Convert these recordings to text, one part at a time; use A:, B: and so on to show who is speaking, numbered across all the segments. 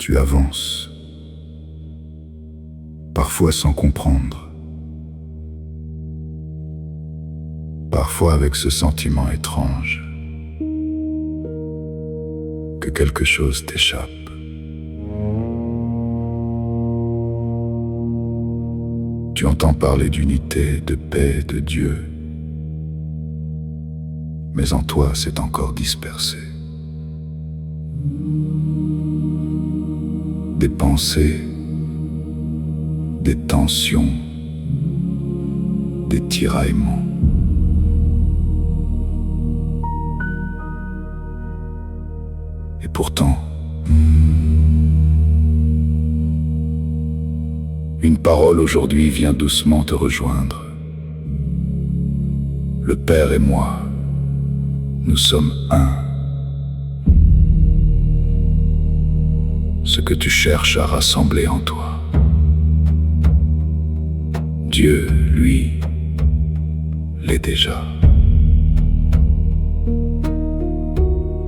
A: Tu avances, parfois sans comprendre, parfois avec ce sentiment étrange que quelque chose t'échappe. Tu entends parler d'unité, de paix, de Dieu, mais en toi c'est encore dispersé. Des pensées, des tensions, des tiraillements. Et pourtant, une parole aujourd'hui vient doucement te rejoindre. Le Père et moi, nous sommes un. Ce que tu cherches à rassembler en toi. Dieu, lui, l'est déjà.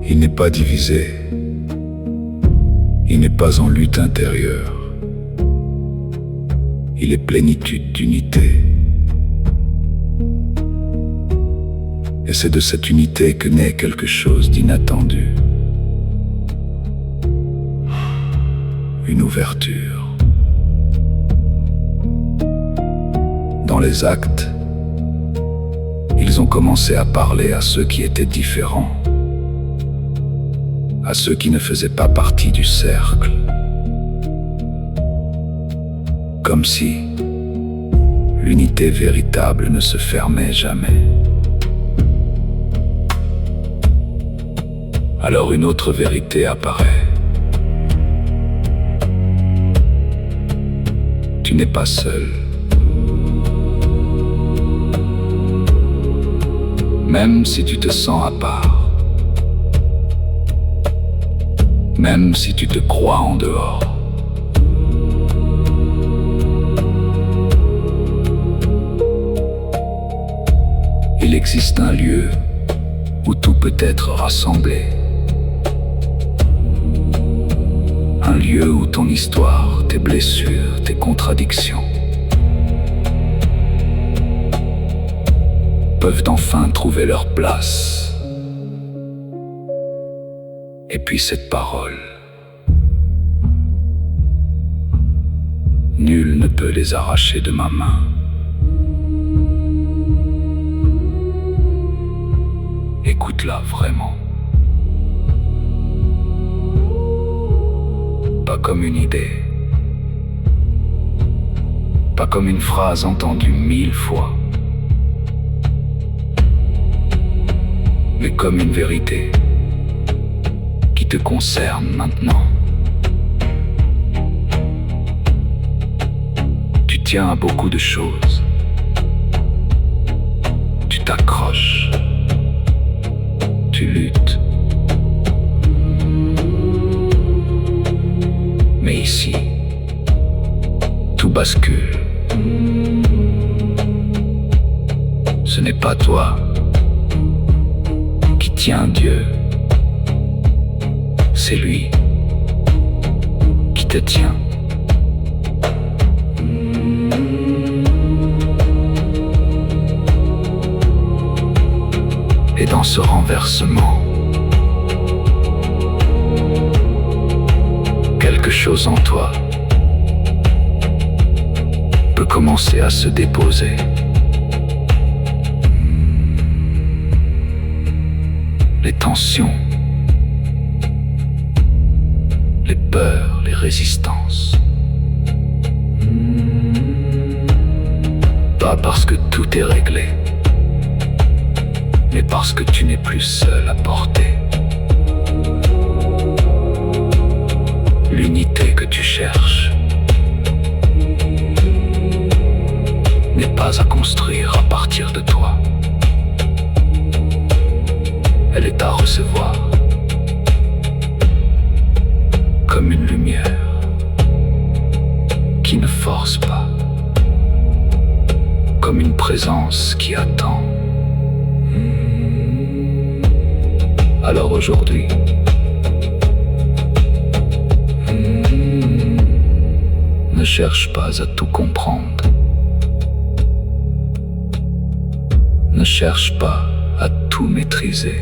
A: Il n'est pas divisé. Il n'est pas en lutte intérieure. Il est plénitude d'unité. Et c'est de cette unité que naît quelque chose d'inattendu. Une ouverture. Dans les actes, ils ont commencé à parler à ceux qui étaient différents, à ceux qui ne faisaient pas partie du cercle. Comme si l'unité véritable ne se fermait jamais. Alors une autre vérité apparaît. Tu n'es pas seul. Même si tu te sens à part. Même si tu te crois en dehors. Il existe un lieu où tout peut être rassemblé. Un lieu où ton histoire, tes blessures, tes contradictions peuvent enfin trouver leur place. Et puis cette parole, nul ne peut les arracher de ma main. Écoute-la vraiment. Pas comme une idée, pas comme une phrase entendue 1000 fois, mais comme une vérité qui te concerne maintenant. Tu tiens à beaucoup de choses, tu t'accroches, tu luttes. Mais ici, tout bascule. Ce n'est pas toi qui tiens Dieu, c'est lui qui te tient. Et dans ce renversement, quelque chose en toi peut commencer à se déposer. Les tensions, les peurs, les résistances. Pas parce que tout est réglé, mais parce que tu n'es plus seul à porter. L'unité que tu cherches n'est pas à construire à partir de toi. Elle est à recevoir comme une lumière qui ne force pas, comme une présence qui attend. Alors aujourd'hui, cherche pas à tout comprendre. Ne cherche pas à tout maîtriser.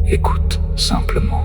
A: Écoute simplement.